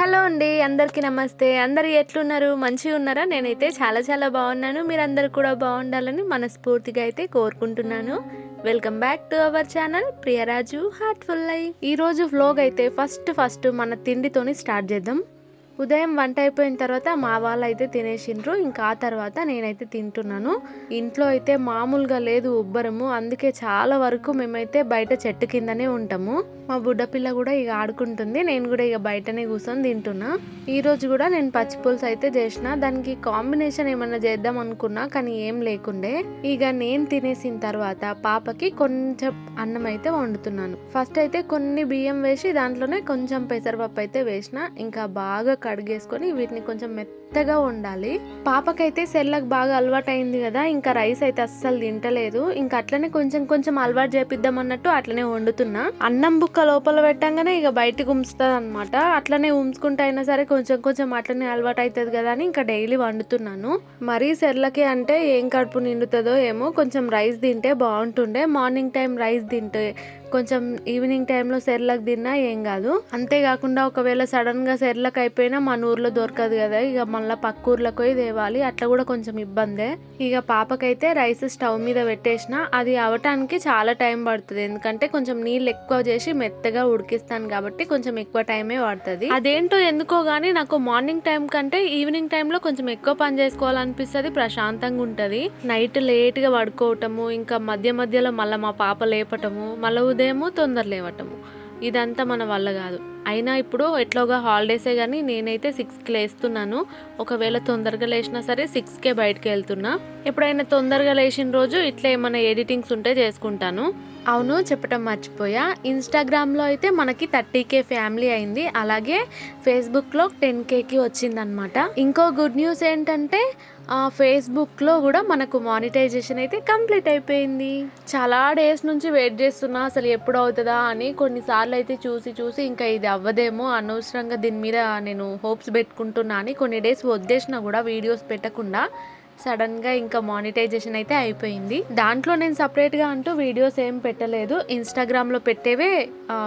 Hello అండి, అందరికీ నమస్తే. అందరూ ఎట్లున్నారు? మంచిగా ఉన్నారా? నేనైతే చాలా చాలా బాగున్నాను. మీరందరూ కూడా బాగుండాలని మనస్ఫూర్తిగా అయితే కోరుకుంటున్నాను. Welcome back to our channel Priyaraju heartful life. ఈరోజు వ్లాగ్ అయితే ఫస్ట్ మన తిండితోని స్టార్ట్ చేద్దాం. ఉదయం వంట అయిపోయిన తర్వాత మా వాళ్ళు అయితే తినేసిండ్రు. ఇంకా ఆ తర్వాత నేనైతే తింటున్నాను. ఇంట్లో అయితే మామూలుగా లేదు ఉబ్బరము. అందుకే చాలా వరకు మేమైతే బయట చెట్టు కిందనే ఉంటాము. మా బుడ్డ పిల్ల కూడా ఇక ఆడుకుంటుంది. నేను కూడా ఇక బయటనే కూర్చొని తింటున్నా. ఈ రోజు కూడా నేను పచ్చి పులుసు అయితే చేసిన. దానికి కాంబినేషన్ ఏమన్నా చేద్దాం అనుకున్నా, కానీ ఏం లేకుండే. ఇక నేను తినేసిన తర్వాత పాపకి కొంచెం అన్నం అయితే వండుతున్నాను. ఫస్ట్ అయితే కొన్ని బియ్యం వేసి దాంట్లోనే కొంచెం పెసరపప్పు అయితే వేసిన. ఇంకా బాగా కడిగేసుకొని వీటిని కొంచెం మెత్తగా వండాలి. పాపకైతే సెల్లకు బాగా అలవాటు అయింది కదా, ఇంకా రైస్ అయితే అస్సలు తింటలేదు. ఇంకా అట్లనే కొంచెం అలవాటు చేపిద్దాం అన్నట్టు అట్లనే వండుతున్నా. అన్నం బుక్క లోపల పెట్టంగానే ఇక బయటకు ఉంచుతుంది అనమాట. అట్లనే ఉంచుకుంటే అయినా సరే కొంచెం అట్లనే అలవాటు అవుతుంది కదా అని ఇంకా డైలీ వండుతున్నాను. మరీ సెర్లకి అంటే ఏం కడుపు నిండుతుందో ఏమో, కొంచెం రైస్ తింటే బాగుంటుండే. మార్నింగ్ టైం రైస్ తింటే కొంచెం ఈవినింగ్ టైంలో సెర్లక్ తిన్నా ఏం కాదు. అంతేకాకుండా ఒకవేళ సడన్ గా సెర్లక్ అయిపోయినా మన ఊర్లో దొరకదు కదా, ఇక మళ్ళీ పక్క ఊర్లోకి పోయి తేవాలి. అట్లా కూడా కొంచెం ఇబ్బందే. ఇక పాపకైతే రైస్ స్టవ్ మీద పెట్టేసిన. అది అవటానికి చాలా టైం పడుతుంది, ఎందుకంటే కొంచెం నీళ్ళు ఎక్కువ చేసి మెత్తగా ఉడికిస్తాను కాబట్టి కొంచెం ఎక్కువ టైమే పడుతుంది. అదేంటో ఎందుకో గానీ నాకు మార్నింగ్ టైం కంటే ఈవినింగ్ టైంలో కొంచెం ఎక్కువ పని చేసుకోవాలనిపిస్తుంది, ప్రశాంతంగా ఉంటది. నైట్ లేట్ గా పడుకోవటము, ఇంకా మధ్యలో మళ్ళీ మా పాప లేపటము, మళ్ళీ ఉదయము తొందర లేవటము, ఇదంతా మన వల్ల కాదు. అయినా ఇప్పుడు ఎట్లోగా హాలిడేసే కానీ నేనైతే 6కి లేస్తున్నాను. ఒకవేళ తొందరగా లేచినా సరే 6కే బయటకు వెళ్తున్నా. ఎప్పుడైనా తొందరగా లేచిన రోజు ఇట్లా ఏమైనా ఎడిటింగ్స్ ఉంటే చేసుకుంటాను. అవును, చెప్పటం మర్చిపోయా, ఇన్స్టాగ్రామ్లో అయితే మనకి 30K ఫ్యామిలీ అయింది. అలాగే ఫేస్బుక్లో 10Kకి వచ్చిందనమాట. ఇంకో గుడ్ న్యూస్ ఏంటంటే ఫేస్బుక్లో కూడా మనకు మానిటైజేషన్ అయితే కంప్లీట్ అయిపోయింది. చాలా డేస్ నుంచి వెయిట్ చేస్తున్నా, అసలు ఎప్పుడు అవుతుందా అని. కొన్నిసార్లు అయితే చూసి ఇంకా ఇది అవ్వదేమో, అనవసరంగా దీని మీద నేను హోప్స్ పెట్టుకుంటున్నా అని కొన్ని డేస్ వదిలేసిన కూడా వీడియోస్ పెట్టకుండా. సడన్గా ఇంకా మానిటైజేషన్ అయితే అయిపోయింది. దాంట్లో నేను సపరేట్గా అంటూ వీడియోస్ ఏం పెట్టలేదు. ఇన్స్టాగ్రామ్లో పెట్టేవే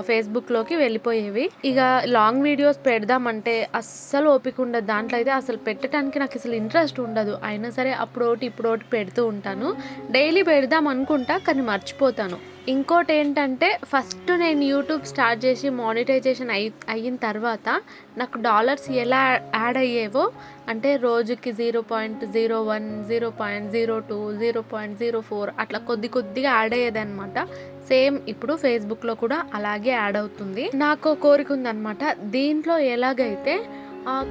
ఫేస్బుక్లోకి వెళ్ళిపోయేవి. ఇక లాంగ్ వీడియోస్ పెడదామంటే అస్సలు ఓపిక ఉండదు. దాంట్లో అయితే అసలు పెట్టడానికి నాకు అసలు ఇంట్రెస్ట్ ఉండదు. అయినా సరే అప్పుడోటి ఇప్పుడోటి పెడుతూ ఉంటాను. డైలీ పెడదాం అనుకుంటా, కానీ మర్చిపోతాను. ఇంకోటి ఏంటంటే, ఫస్ట్ నేను యూట్యూబ్ స్టార్ట్ చేసి మానిటైజేషన్ అయిన తర్వాత నాకు డాలర్స్ ఎలా యాడ్ అయ్యేవో, అంటే రోజుకి 0.01, 0.02, 0.04 అట్లా కొద్దిగా యాడ్ అయ్యేదన్నమాట. సేమ్ ఇప్పుడు ఫేస్బుక్లో కూడా అలాగే యాడ్ అవుతుంది. నాకు కోరిక ఉందన్నమాట, దీంట్లో ఎలాగైతే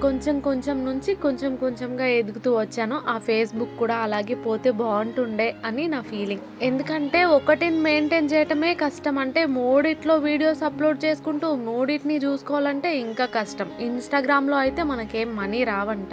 కొంచెం నుంచి కొంచెంగా ఎదుగుతూ వచ్చాను, ఆ ఫేస్బుక్ కూడా అలాగే పోతే బాగుంటుండే అని నా ఫీలింగ్. ఎందుకంటే ఒకటిని మెయింటైన్ చేయటమే కష్టం, అంటే మూడిట్లో వీడియోస్ అప్లోడ్ చేసుకుంటూ మూడింటిని చూసుకోవాలంటే ఇంకా కష్టం. ఇన్స్టాగ్రామ్లో అయితే మనకేం మనీ రావంట,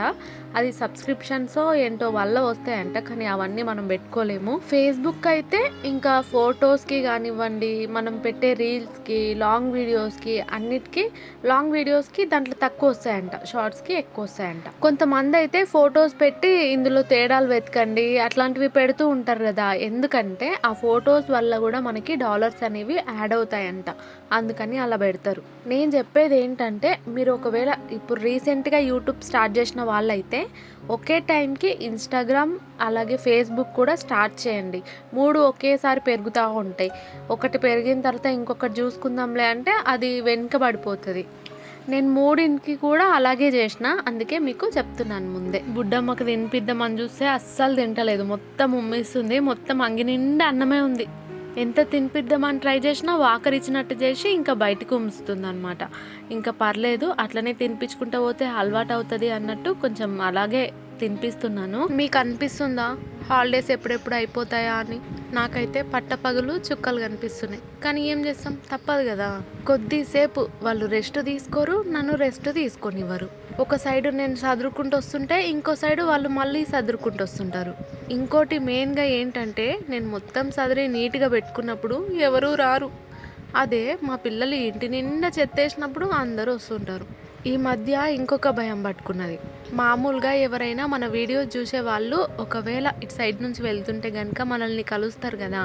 అది సబ్స్క్రిప్షన్సో ఏంటో వల్ల వస్తాయంట, కానీ అవన్నీ మనం పెట్టుకోలేము. ఫేస్బుక్ అయితే ఇంకా ఫొటోస్కి కానివ్వండి, మనం పెట్టే రీల్స్కి, లాంగ్ వీడియోస్కి, అన్నిటికీ లాంగ్ వీడియోస్కి దాంట్లో తక్కువ వస్తాయంట, షార్ట్స్కి ఎక్కువ వస్తాయంట. కొంతమంది అయితే ఫొటోస్ పెట్టి ఇందులో తేడాలు వెతకండి అట్లాంటివి పెడుతూ ఉంటారు కదా, ఎందుకంటే ఆ ఫొటోస్ వల్ల కూడా మనకి డాలర్స్ అనేవి యాడ్ అవుతాయంట, అందుకని అలా పెడతారు. నేను చెప్పేది ఏంటంటే, మీరు ఒకవేళ ఇప్పుడు రీసెంట్గా యూట్యూబ్ స్టార్ట్ చేసిన వాళ్ళైతే ఒకే టైంకి ఇన్స్టాగ్రామ్ అలాగే ఫేస్బుక్ కూడా స్టార్ట్ చేయండి. 3 ఒకేసారి పెరుగుతూ ఉంటాయి. ఒకటి పెరిగిన తర్వాత ఇంకొకటి చూసుకుందాంలే అంటే అది వెనుకబడిపోతుంది. నేను 3కి కూడా అలాగే చేసిన, అందుకే మీకు చెప్తున్నాను ముందే. బుడ్డమ్మకు తినిపిద్దామని చూస్తే అస్సలు తింటలేదు, మొత్తం ఉమ్మేస్తుంది. మొత్తం అంగి నిండా అన్నమే ఉంది. ఎంత తినిపిద్దామని ట్రై చేసినా వాకరిచ్చినట్టు చేసి ఇంకా బయటకు ఉంచుతుంది అనమాట. ఇంకా పర్లేదు, అట్లనే తినిపించుకుంటూ పోతే అలవాటు అవుతుంది అన్నట్టు కొంచెం అలాగే తినిపిస్తున్నాను. మీకు అనిపిస్తుందా హాలిడేస్ ఎప్పుడెప్పుడు అయిపోతాయా అని? నాకైతే పట్టపగలు చుక్కలు కనిపిస్తున్నాయి, కానీ ఏం చేస్తాం, తప్పదు కదా. కొద్దిసేపు వాళ్ళు రెస్ట్ తీసుకోరు, నన్ను రెస్ట్ తీసుకొనివ్వరు. ఒక సైడు నేను చదువుకుంటూ వస్తుంటే ఇంకో సైడు వాళ్ళు మళ్ళీ చదువుకుంటూ వస్తుంటారు. ఇంకోటి మెయిన్గా ఏంటంటే, నేను మొత్తం చదివి నీట్గా పెట్టుకున్నప్పుడు ఎవరూ రారు. అదే మా పిల్లలు ఇంటి నిండా చెత్తేసినప్పుడు అందరూ వస్తుంటారు. ఈ మధ్య ఇంకొక భయం పట్టుకున్నది. మామూలుగా ఎవరైనా మన వీడియో చూసే వాళ్ళు ఒకవేళ ఇటు సైడ్ నుంచి వెళ్తుంటే గనుక మనల్ని కలుస్తారు కదా!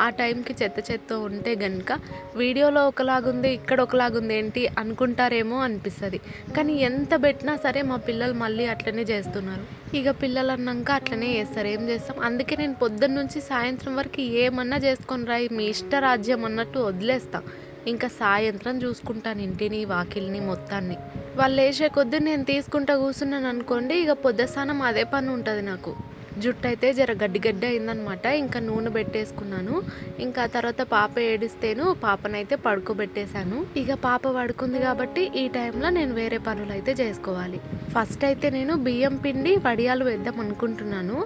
ఆ టైంకి చెత్త చెత్త ఉంటే గనుక వీడియోలో ఒకలాగుంది, ఇక్కడ ఒకలాగుంది ఏంటి అనుకుంటారేమో అనిపిస్తది. కానీ ఎంత బెట్టినా సరే మా పిల్లలు మళ్ళీ అట్లనే చేస్తున్నారు. ఇగ పిల్లలన్నాక అట్లనే చేస్తారు. ఏం చేస్తాం? అందుకే నేను పొద్దున్నుంచి సాయంత్రం వరకు ఏమన్నా చేసుకొని రా మీ ఇష్టరాజ్యం అన్నట్టు వదిలేస్తా. ఇంకా సాయంత్రం చూసుకుంటాను ఇంటిని, వాకిలిని మొత్తాన్ని. వాళ్ళు లేచే కొద్దీ నేను తీసుకుంటా కూర్చున్నాను అనుకోండి, ఇక పొద్దస్నానం అదే పని ఉంటుంది నాకు. జుట్టు అయితే జర గడ్డి గడ్డి అయిందనమాట. ఇంకా నూనె పెట్టేసుకున్నాను. ఇంకా తర్వాత పాప ఏడిస్తేను పాపనైతే పడుకోబెట్టేశాను. ఇక పాప పడుకుంది కాబట్టి ఈ టైంలో నేను వేరే పనులు అయితే చేసుకోవాలి. ఫస్ట్ అయితే నేను బియ్యం పిండి వడియాలు వేద్దాం అనుకుంటున్నాను.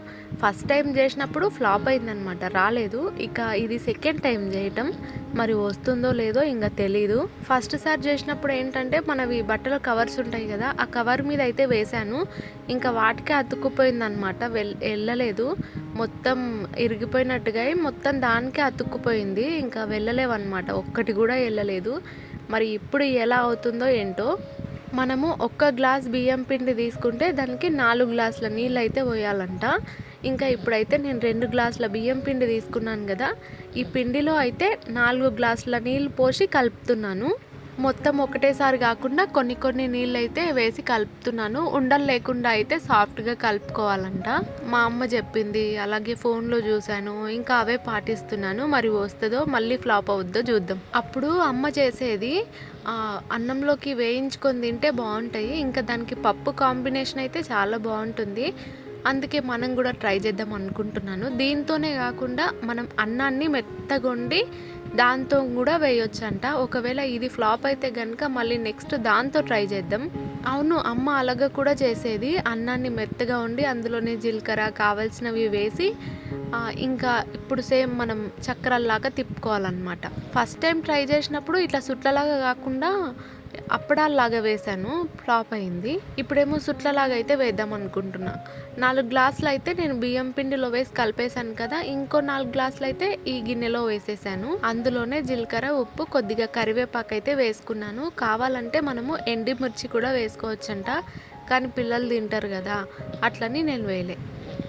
ఫస్ట్ టైం చేసినప్పుడు ఫ్లాప్ అయిందనమాట, రాలేదు. ఇక ఇది సెకండ్ టైం చేయటం, మరి వస్తుందో లేదో ఇంకా తెలీదు. ఫస్ట్ సారి చేసినప్పుడు ఏంటంటే మనవి బట్టల కవర్స్ ఉంటాయి కదా, ఆ కవర్ మీద అయితే వేశాను. ఇంకా వాటికే అతుక్కుపోయిందనమాట, వెళ్ళలేదు. మొత్తం ఇరిగిపోయినట్టుగా మొత్తం దానికే అతుక్కుపోయింది. ఇంకా వెళ్ళలేవన్నమాట, ఒక్కటి కూడా వెళ్ళలేదు. మరి ఇప్పుడు ఎలా అవుతుందో ఏంటో. మనము ఒక్క గ్లాస్ బియ్యం పిండి తీసుకుంటే దానికి 4 గ్లాసుల నీళ్ళు అయితే పోయాలంట. ఇంకా ఇప్పుడైతే నేను 2 గ్లాసుల బియ్యం పిండి తీసుకున్నాను కదా, ఈ పిండిలో అయితే 4 గ్లాసుల నీళ్ళు పోసి కలుపుతున్నాను. మొత్తం ఒకటేసారి కాకుండా కొన్ని కొన్ని నీళ్ళు అయితే వేసి కలుపుతున్నాను. ఉండలు లేకుండా అయితే సాఫ్ట్గా కలుపుకోవాలంట. మా అమ్మ చెప్పింది, అలాగే ఫోన్లో చూశాను, ఇంకా అవే పాటిస్తున్నాను. మరి వస్తుందో మళ్ళీ ఫ్లాప్ అవుద్దో చూద్దాం. అప్పుడు అమ్మ చేసేది అన్నంలోకి వేయించుకొని తింటే బాగుంటాయి. ఇంకా దానికి పప్పు కాంబినేషన్ అయితే చాలా బాగుంటుంది. అందుకే మనం కూడా ట్రై చేద్దాం అనుకుంటున్నాను. దీంతోనే కాకుండా మనం అన్నాన్ని మెత్తగొండి దాంతో కూడా వేయొచ్చంట. ఒకవేళ ఇది ఫ్లాప్ అయితే కనుక మళ్ళీ నెక్స్ట్ దాంతో ట్రై చేద్దాం. అవును, అమ్మ అలాగ కూడా చేసేది. అన్నాన్ని మెత్తగా ఉండి అందులోనే జీలకర్ర కావాల్సినవి వేసి ఇంకా ఇప్పుడు సేమ్ మనం చక్రాల్లాగా తిప్పుకోవాలన్నమాట. ఫస్ట్ టైం ట్రై చేసినప్పుడు ఇట్లా సుట్లలాగా కాకుండా అప్పడాల్లాగా వేశాను, ఫ్లాప్ అయింది. ఇప్పుడేమో సుట్లలాగా అయితే వేద్దాం అనుకుంటున్నా. 4 గ్లాసులు అయితే నేను బియ్యం పిండిలో వేసి కలిపేశాను కదా, ఇంకో 4 గ్లాసులు అయితే ఈ గిన్నెలో వేసేసాను. అందులోనే జీలకర్ర, ఉప్పు, కొద్దిగా కరివేపాకు అయితే వేసుకున్నాను. కావాలంటే మనము ఎండుమిర్చి కూడా వేసుకోవచ్చంట, కానీ పిల్లలు తింటారు కదా, అట్లని నేను వేయలే.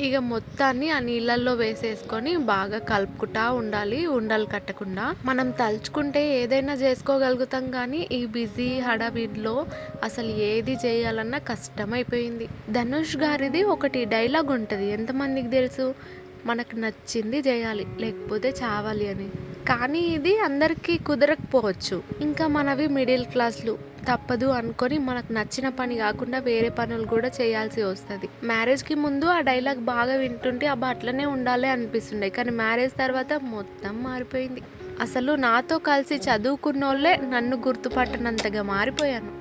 ఇక మొత్తాన్ని ఆ నీళ్ళల్లో వేసేసుకొని బాగా కలుపుకుంటా ఉండాలి, ఉండలు కట్టకుండా. మనం తలుచుకుంటే ఏదైనా చేసుకోగలుగుతాం, కానీ ఈ బిజీ హడావిడిలో అసలు ఏది చేయాలన్నా కష్టమైపోయింది. ధనుష్ గారిది ఒకటి డైలాగ్ ఉంటుంది, ఎంతమందికి తెలుసు? మనకు నచ్చింది చేయాలి, లేకపోతే చావాలి అని. కానీ ఇది అందరికీ కుదరకపోవచ్చు. ఇంకా మనవి మిడిల్ క్లాస్లు, తప్పదు అనుకొని మనకు నచ్చిన పని కాకుండా వేరే పనులు కూడా చేయాల్సి వస్తుంది. మ్యారేజ్కి ముందు ఆ డైలాగ్ బాగా వింటుంటే అబ్బా అట్లనే ఉండాలి అనిపిస్తుండే, కానీ మ్యారేజ్ తర్వాత మొత్తం మారిపోయింది. అసలు నాతో కలిసి చదువుకున్నోళ్ళే నన్ను గుర్తుపట్టనంతగా మారిపోయాను.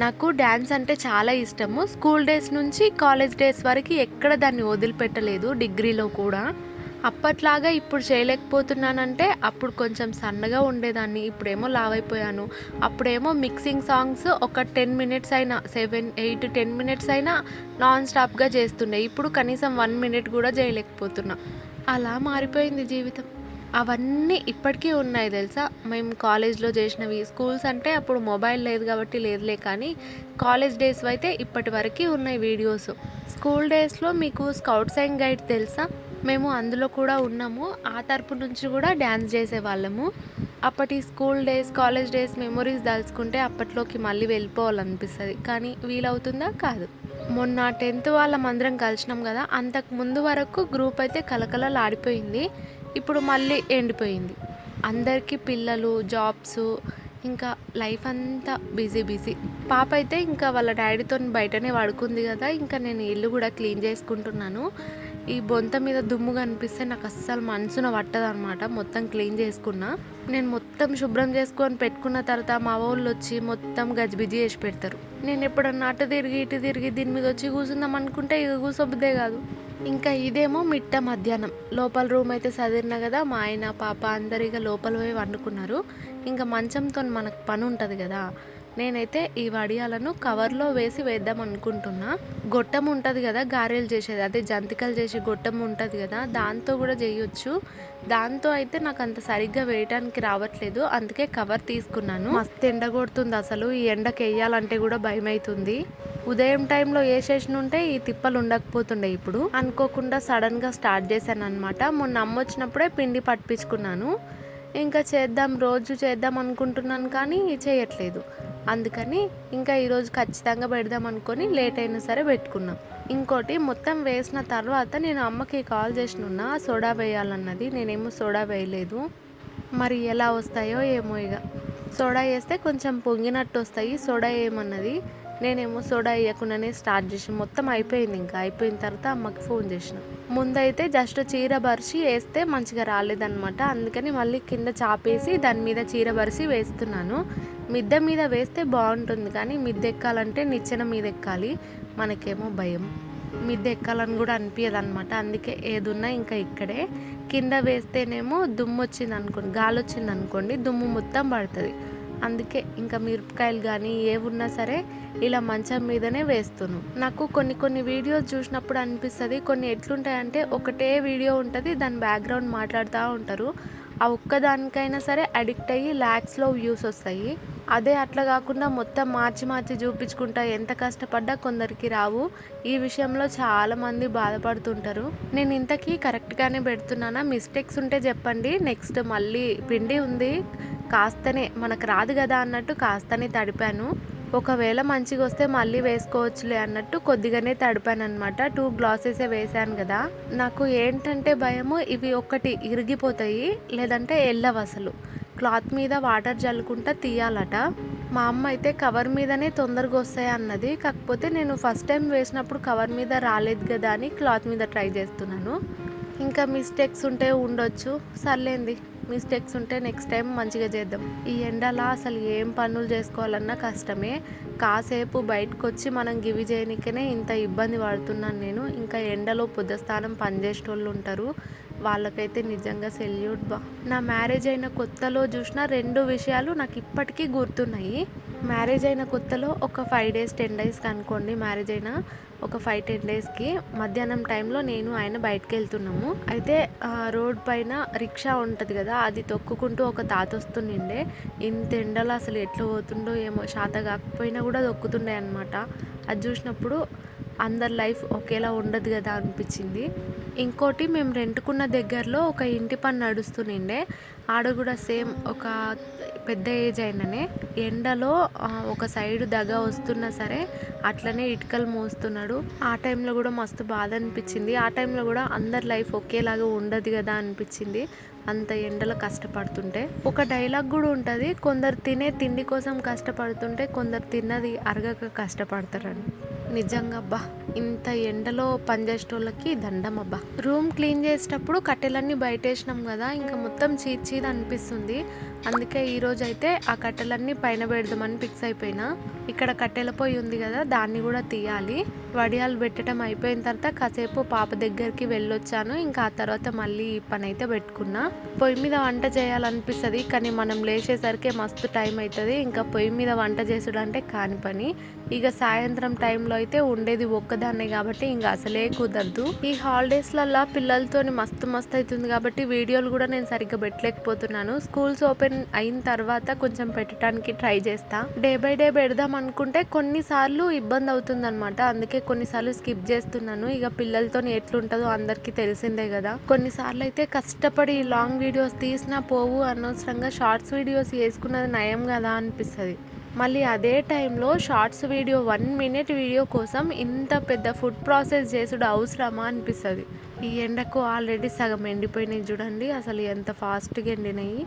నాకు డ్యాన్స్ అంటే చాలా ఇష్టము. స్కూల్ డేస్ నుంచి కాలేజ్ డేస్ వరకు ఎక్కడ దాన్ని వదిలిపెట్టలేదు, డిగ్రీలో కూడా. అప్పట్లాగా ఇప్పుడు చేయలేకపోతున్నానంటే అప్పుడు కొంచెం సన్నగా ఉండేదాన్ని, ఇప్పుడేమో లావైపోయాను. అప్పుడేమో మిక్సింగ్ సాంగ్స్ ఒక 10 మినిట్స్ అయినా 7, 8, 10 మినిట్స్ అయినా నాన్ స్టాప్గా చేస్తుండే. ఇప్పుడు కనీసం 1 మినిట్ కూడా చేయలేకపోతున్నా. అలా మారిపోయింది జీవితం. అవన్నీ ఇప్పటికీ ఉన్నాయి తెలుసా. మేము కాలేజ్లో చేసినవి, స్కూల్స్ అంటే అప్పుడు మొబైల్ లేదు కాబట్టి లేదులే, కానీ కాలేజ్ డేస్ అయితే ఇప్పటి వరకు ఉన్నాయి వీడియోస్. స్కూల్ డేస్లో మీకు స్కౌట్స్ అండ్ గైడ్ తెలుసా? మేము అందులో కూడా ఉన్నాము. ఆ తరపు నుంచి కూడా డ్యాన్స్ చేసేవాళ్ళము. అప్పటి school days, college days memories దాల్చుకుంటే అప్పట్లోకి మళ్ళీ వెళ్ళిపోవాలనిపిస్తుంది, కానీ వీలవుతుందా? కాదు. మొన్న 10th వాళ్ళమందరం కలిసినాం కదా, అంతకు ముందు వరకు గ్రూప్ అయితే కలకలలాడిపోయింది. ఇప్పుడు మళ్ళీ ఎండిపోయింది. అందరికీ పిల్లలు, జాబ్స్, ఇంకా లైఫ్ అంతా బిజీ బిజీ. పాప అయితే ఇంకా వాళ్ళ డాడీతో బయటనే పడుకుంది కదా, ఇంకా నేను ఇల్లు కూడా క్లీన్ చేసుకుంటున్నాను. ఈ బొంత మీద దుమ్ము కనిపిస్తే నాకు అస్సలు మనసున పట్టదనమాట. మొత్తం క్లీన్ చేసుకున్నా. నేను మొత్తం శుభ్రం చేసుకొని పెట్టుకున్న తర్వాత మా వాళ్ళు వచ్చి మొత్తం గజిబిజి చేసి పెడతారు. నేను ఎప్పుడన్నా అటు తిరిగి ఇటు తిరిగి దీని మీద వచ్చి కూర్చుందాం అనుకుంటే ఇక కూర్చోబుద్దే కాదు. ఇంకా ఇదేమో మిట్ట మధ్యాహ్నం. లోపల రూమ్ అయితే చదివినా కదా, మా ఆయన పాప అందరు ఇక లోపల పోయి వండుకున్నారు. ఇంకా మంచంతో మనకు పని ఉంటుంది కదా, నేనైతే ఈ వడియాలను కవర్లో వేసి వేద్దాం అనుకుంటున్నా. గొట్టం ఉంటుంది కదా గారెలు చేసేది, అదే జంతికలు చేసి గొట్టం ఉంటుంది కదా, దాంతో కూడా చేయొచ్చు. దాంతో అయితే నాకు అంత సరిగ్గా వేయటానికి రావట్లేదు, అందుకే కవర్ తీసుకున్నాను. మస్తు ఎండ కొడుతుంది, అసలు ఈ ఎండకి వేయాలంటే కూడా భయం అవుతుంది. ఉదయం టైంలో వేసేసిన ఉంటే ఈ తిప్పలు ఉండకపోతుండే. ఇప్పుడు అనుకోకుండా సడన్గా స్టార్ట్ చేశాను అనమాట. మొన్న అమ్మ వచ్చినప్పుడే పిండి పట్టించుకున్నాను. ఇంకా రోజు చేద్దాం అనుకుంటున్నాను కానీ చేయట్లేదు. అందుకని ఇంకా ఈరోజు ఖచ్చితంగా పెడదాం అనుకొని లేట్ అయినా సరే పెట్టుకున్నాం. ఇంకోటి, మొత్తం వేసిన తర్వాత నేను అమ్మకి కాల్ చేసినున్నా సోడా వేయాలన్నది. నేనేమో సోడా వేయలేదు, మరి ఎలా వస్తాయో ఏమో. ఇక సోడా వేస్తే కొంచెం పొంగినట్టు వస్తాయి, సోడా వేయమన్నది. నేనేమో సోడా వేయకుండానే స్టార్ట్ చేసిన. మొత్తం అయిపోయింది. ఇంకా అయిపోయిన తర్వాత అమ్మకి ఫోన్ చేసిన. ముందైతే జస్ట్ చీర బరిసి వేస్తే మంచిగా రాలేదన్నమాట, అందుకని మళ్ళీ కింద చాపేసి దాని మీద చీర బరిసి వేస్తున్నాను. మిద్దె మీద వేస్తే బాగుంటుంది కానీ మిద్దె ఎక్కాలంటే నిచ్చెన మీద ఎక్కాలి, మనకేమో భయం. మిద్దె ఎక్కాలని కూడా అనిపించదు అనమాట. అందుకే ఏదున్నా ఇంకా ఇక్కడే. కింద వేస్తేనేమో దుమ్ము వచ్చింది అనుకోండి, గాలి వచ్చింది అనుకోండి, దుమ్ము మొత్తం పడుతుంది. అందుకే ఇంకా మిరపకాయలు కానీ ఏవున్నా సరే ఇలా మంచం మీదనే వేస్తున్నాను. నాకు కొన్ని వీడియోస్ చూసినప్పుడు అనిపిస్తుంది, కొన్ని ఎట్లుంటాయంటే ఒకటే వీడియో ఉంటుంది, దాని బ్యాక్గ్రౌండ్ మాట్లాడుతూ ఉంటారు. ఆ ఒక్కదానికైనా సరే అడిక్ట్ అయ్యి ల్యాక్స్లో వ్యూస్ వస్తాయి. అదే అట్లా కాకుండా మొత్తం మార్చి చూపించుకుంటా ఎంత కష్టపడ్డా కొందరికి రావు. ఈ విషయంలో చాలామంది బాధపడుతుంటారు. నేను ఇంతకీ కరెక్ట్గానే పెడుతున్నానా? మిస్టేక్స్ ఉంటే చెప్పండి. నెక్స్ట్ మళ్ళీ పిండి ఉంది కాస్తనే, మనకు రాదు కదా అన్నట్టు కాస్తనే తడిపాను. ఒకవేళ మంచిగా వస్తే మళ్ళీ వేసుకోవచ్చులే అన్నట్టు కొద్దిగానే తడిపాను అనమాట. 2 గ్లాసెసే వేసాను కదా. నాకు ఏంటంటే భయము, ఇవి ఒకటి ఇరిగిపోతాయి లేదంటే ఎల్లవు అసలు. క్లాత్ మీద వాటర్ జల్లుకుంటా తీయాలట. మా అమ్మ అయితే కవర్ మీదనే తొందరగా వస్తాయి అన్నది. కాకపోతే నేను ఫస్ట్ టైం వేసినప్పుడు కవర్ మీద రాలేదు కదా అని క్లాత్ మీద ట్రై చేస్తున్నాను. ఇంకా మిస్టేక్స్ ఉంటే ఉండొచ్చు, సర్లేంది. మిస్టేక్స్ ఉంటే నెక్స్ట్ టైం మంచిగా చేద్దాం. ఈ ఎండలా అసలు ఏం పనులు చేసుకోవాలన్నా కష్టమే. కాసేపు బయటకు వచ్చి మనం గివి చేయనికనే ఇంత ఇబ్బంది పడుతున్నాను నేను. ఇంకా ఎండలో పొద్దుస్థానం పనిచేసేటోళ్ళు ఉంటారు, వాళ్ళకైతే నిజంగా సెల్యూట్ బా. నా మ్యారేజ్ అయిన కొత్తలో చూసిన 2 విషయాలు నాకు ఇప్పటికీ గుర్తున్నాయి. మ్యారేజ్ అయిన కొత్తలో ఒక 5 days 10 daysకి అనుకోండి, మ్యారేజ్ అయిన ఒక 5-10 daysకి మధ్యాహ్నం టైంలో నేను ఆయన బయటకు వెళ్తున్నాము. అయితే రోడ్ పైన రిక్షా ఉంటుంది కదా, అది తొక్కుకుంటూ ఒక తాత వస్తుండే. ఇంత ఎండలో అసలు ఎట్లా పోతుండో ఏమో, శాత కాకపోయినా కూడా తొక్కుతుండే అనమాట. అది చూసినప్పుడు అందరి లైఫ్ ఒకేలా ఉండదు కదా అనిపించింది. ఇంకోటి, మేము రెంట్కున్న దగ్గరలో ఒక ఇంటి పని నడుస్తుండే. ఆడ కూడా సేమ్ ఒక పెద్ద ఏజ్ అయిననే ఎండలో ఒక సైడ్ దగ వస్తున్నా సరే అట్లనే ఇటుకలు మోస్తున్నాడు. ఆ టైంలో కూడా మస్తు బాధ అనిపించింది. ఆ టైంలో కూడా అందరి లైఫ్ ఒకేలాగా ఉండదు కదా అనిపించింది, అంత ఎండలో కష్టపడుతుంటే. ఒక డైలాగ్ కూడా ఉంటుంది, కొందరు తినే తిండి కోసం కష్టపడుతుంటే కొందరు తిన్నది అరగక కష్టపడతారని. నిజంగా అబ్బా, ఇంత ఎండలో పనిచేసేటోళ్ళకి దండం అబ్బా. రూమ్ క్లీన్ చేసేటప్పుడు కట్టెలన్నీ బయటేసినాం కదా, ఇంకా మొత్తం చీద్ అనిపిస్తుంది. అందుకే ఈరోజు అయితే ఆ కట్టెలన్నీ పైన పెడదామని ఫిక్స్ అయిపోయినా. ఇక్కడ కట్టెల పొయ్యి ఉంది కదా, దాన్ని కూడా తీయాలి. వడియాలు పెట్టడం అయిపోయిన తర్వాత కాసేపు పాప దగ్గరికి వెళ్ళొచ్చాను. ఇంకా ఆ తర్వాత మళ్ళీ ఈ పని అయితే పెట్టుకున్నా. పొయ్యి మీద వంట చేయాలనిపిస్తుంది కానీ మనం లేచేసరికి మస్తు టైం అవుతుంది. ఇంకా పొయ్యి మీద వంట చేసుడు అంటే కాని పని. ఇక సాయంత్రం టైంలో అయితే ఉండేది ఒక్కదాన్నే కాబట్టి ఇంకా అసలే కుదరదు. ఈ హాలిడేస్లల్లో పిల్లలతో మస్తు అవుతుంది కాబట్టి వీడియోలు కూడా నేను సరిగ్గా పెట్టలేకపోతున్నాను. స్కూల్స్ ఓపెన్ అయిన తర్వాత కొంచెం పెట్టడానికి ట్రై చేస్తా. డే బై డే పెడదాం అనుకుంటే కొన్నిసార్లు ఇబ్బంది అవుతుంది అనమాట, అందుకే కొన్నిసార్లు స్కిప్ చేస్తున్నాను. ఇక పిల్లలతో ఎట్లుంటుందో అందరికీ తెలిసిందే కదా. కొన్నిసార్లు అయితే కష్టపడి లాంగ్ వీడియోస్ తీసినా పోవు, అనవసరంగా షార్ట్స్ వీడియోస్ వేసుకున్నది నయం కదా అనిపిస్తుంది. మళ్ళీ అదే టైంలో షార్ట్స్ వీడియో 1 minute వీడియో కోసం ఇంత పెద్ద ఫుడ్ ప్రాసెస్ చేసుడు అవసరమా అనిపిస్తుంది. ఈ ఎండకు ఆల్రెడీ సగం ఎండిపోయినాయి చూడండి, అసలు ఎంత ఫాస్ట్గా ఎండినాయి.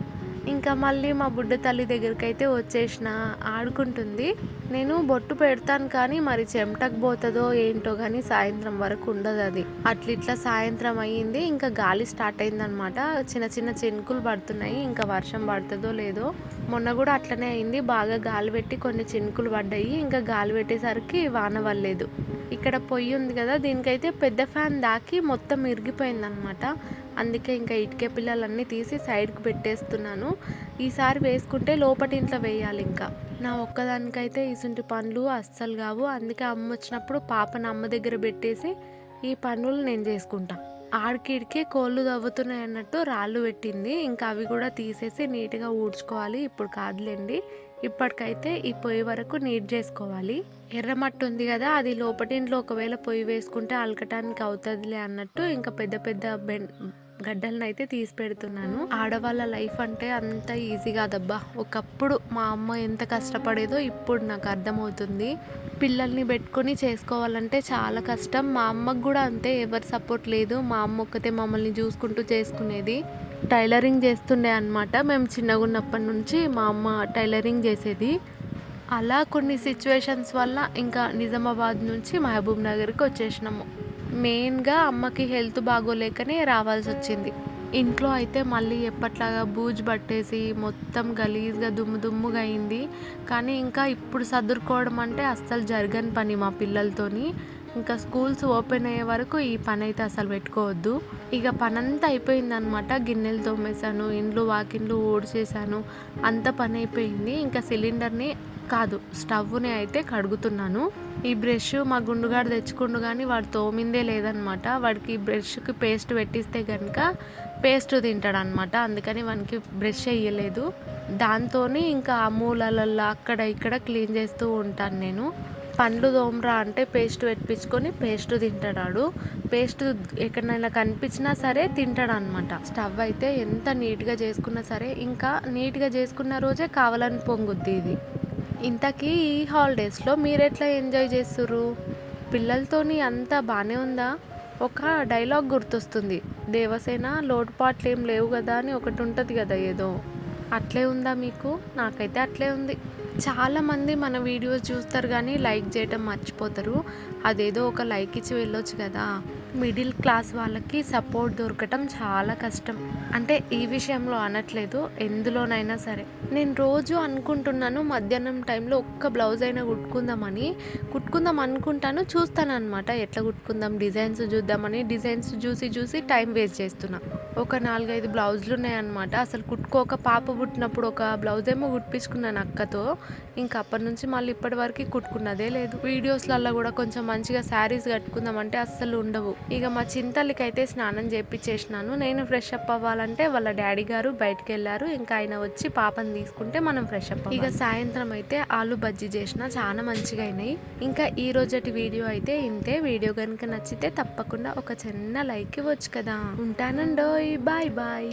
ఇంకా మళ్ళీ మా బుడ్డ తల్లి దగ్గరికి అయితే వచ్చేసిన, ఆడుకుంటుంది. నేను బొట్టు పెడతాను కానీ మరి చెమటకు పోతుందో ఏంటో కానీ సాయంత్రం వరకు ఉండదు అది. అట్లిట్లా సాయంత్రం అయ్యింది, ఇంకా గాలి స్టార్ట్ అయిందనమాట. చిన్న చినుకులు పడుతున్నాయి, ఇంకా వర్షం పడుతుందో లేదో. మొన్న కూడా అట్లనే అయింది, బాగా గాలి పెట్టి కొన్ని చినుకులు పడ్డాయి. ఇంకా గాలి పెట్టేసరికి వాన పడలేదు. ఇక్కడ పొయ్యి ఉంది కదా, దీనికైతే పెద్ద ఫ్యాన్ దాకి మొత్తం ఇరిగిపోయిందనమాట. అందుకే ఇంకా ఇటుక పిల్లలన్నీ తీసి సైడ్కి పెట్టేస్తున్నాను. ఈసారి వేసుకుంటే లోపటి ఇంట్లో వేయాలి. ఇంకా నా ఒక్కదానికైతే ఇసుంటి పనులు అస్సలు కావు. అందుకే అమ్మ వచ్చినప్పుడు పాపని అమ్మ దగ్గర పెట్టేసి ఈ పనులు నేను చేసుకుంటా. ఆడికిడికి కోళ్ళు తవ్వుతున్నాయి అన్నట్టు రాళ్ళు పెట్టింది. ఇంకా అవి కూడా తీసేసి నీట్గా ఊడ్చుకోవాలి. ఇప్పుడు కాదులేండి, ఇప్పటికైతే ఈ పొయ్యి వరకు నీట్ చేసుకోవాలి. ఎర్రమట్టి ఉంది కదా, అది లోపటింట్లో ఒకవేళ పొయ్యి వేసుకుంటే అలకటానికి అవుతుందిలే అన్నట్టు ఇంకా పెద్ద పెద్ద గడ్డలను అయితే తీసి పెడుతున్నాను. ఆడవాళ్ళ లైఫ్ అంటే అంత ఈజీ కాదబ్బా. ఒకప్పుడు మా అమ్మ ఎంత కష్టపడేదో ఇప్పుడు నాకు అర్థమవుతుంది. పిల్లల్ని పెట్టుకొని చేసుకోవాలంటే చాలా కష్టం. మా అమ్మకు కూడా అంతే, ఎవరి సపోర్ట్ లేదు. మా అమ్మ ఒక్కతే మమ్మల్ని చూసుకుంటూ చేసుకునేది. టైలరింగ్ చేస్తుండే అనమాట. మేము చిన్నగా ఉన్నప్పటి నుంచి మా అమ్మ టైలరింగ్ చేసేది. అలా కొన్ని సిచ్యువేషన్స్ వల్ల ఇంకా నిజామాబాద్ నుంచి మహబూబ్ నగర్కి వచ్చేసినాము. మెయిన్గా అమ్మకి హెల్త్ బాగోలేకనే రావాల్సి వచ్చింది. ఇంట్లో అయితే మళ్ళీ ఎప్పట్లాగా బూజు పట్టేసి మొత్తం గలీజ్గా దుమ్ముగా అయింది. కానీ ఇంకా ఇప్పుడు సర్దుకోవడం అంటే అస్సలు జరగని పని మా పిల్లలతోని. ఇంకా స్కూల్స్ ఓపెన్ అయ్యే వరకు ఈ పని అయితే అసలు పెట్టుకోవద్దు. ఇక పనంతా అయిపోయిందనమాట. గిన్నెలు తోమేశాను, ఇండ్లు వాకిన్లు ఊడ్చేసాను, అంత పని అయిపోయింది. ఇంకా సిలిండర్ని కాదు, స్టవ్ని అయితే కడుగుతున్నాను. ఈ బ్రష్ మా గుండుగాడు తెచ్చుకుండు కానీ వాడు తోమిందే లేదనమాట. వాడికి బ్రష్కి పేస్ట్ పెట్టిస్తే కనుక పేస్ట్ తింటాడనమాట. అందుకని వానికి బ్రష్ వేయలేదు. దాంతో ఇంకా ఆ మూలలల్లో అక్కడ ఇక్కడ క్లీన్ చేస్తూ ఉంటాను నేను. పండ్లు తోమరా అంటే పేస్ట్ పెట్టించుకొని పేస్ట్ తింటాడు. పేస్ట్ ఎక్కడైనా కనిపించినా సరే తింటాడు అనమాట. స్టవ్ అయితే ఎంత నీట్గా చేసుకున్నా సరే ఇంకా నీట్గా చేసుకున్న రోజే కావాలని పొంగుద్ది ఇది. ఇంతకీ ఈ హాలిడేస్లో మీరు ఎట్లా ఎంజాయ్ చేస్తుర్రు? పిల్లలతోని అంతా బాగానే ఉందా? ఒక డైలాగ్ గుర్తొస్తుంది, దేవసేన లోటుపాట్లు ఏం లేవు కదా అని ఒకటి ఉంటుంది కదా, ఏదో అట్లే ఉందా మీకు? నాకైతే అట్లే ఉంది. చాలామంది మన వీడియోస్ చూస్తారు కానీ లైక్ చేయటం మర్చిపోతారు. అదేదో ఒక లైక్ ఇచ్చి వెళ్ళొచ్చు కదా. మిడిల్ క్లాస్ వాళ్ళకి సపోర్ట్ దొరకటం చాలా కష్టం. అంటే ఈ విషయంలో అనట్లేదు, ఎందులోనైనా సరే. నేను రోజు అనుకుంటున్నాను మధ్యాహ్నం టైంలో ఒక్క బ్లౌజ్ అయినా కుట్టుకుందాం అనుకుంటాను. చూస్తాను అనమాట ఎట్లా కుట్టుకుందాం, డిజైన్స్ చూద్దామని. డిజైన్స్ చూసి టైం వేస్ట్ చేస్తున్నా. ఒక 4-5 బ్లౌజులు ఉన్నాయన్నమాట. అసలు కుట్టుకోక పాప పుట్టినప్పుడు ఒక బ్లౌజ్ ఏమో కుట్టించుకున్నాను అక్కతో. ఇంకా అప్పటి నుంచి మళ్ళీ ఇప్పటి వరకు కుట్టుకున్నదే లేదు. వీడియోస్లలో కూడా కొంచెం మంచిగా శారీస్ కట్టుకుందామంటే అస్సలు ఉండవు. ఇక మా చింతల్లికి అయితే స్నానం చేపించేసినాను. నేను ఫ్రెష్ అప్ అవ్వాలంటే వాళ్ళ డాడీ గారు బయటకు వెళ్ళారు. ఇంకా ఆయన వచ్చి పాపని తీసుకుంటే మనం ఫ్రెష్ అప్. ఇక సాయంత్రం అయితే ఆలు బజ్జీ చేసిన, చాలా మంచిగా అయినాయి. ఇంకా ఈ రోజటి వీడియో అయితే ఇంతే. వీడియో కనుక నచ్చితే తప్పకుండా ఒక చిన్న లైక్ ఇవ్వచ్చు కదా. ఉంటానండోయ్, బాయ్ బాయ్.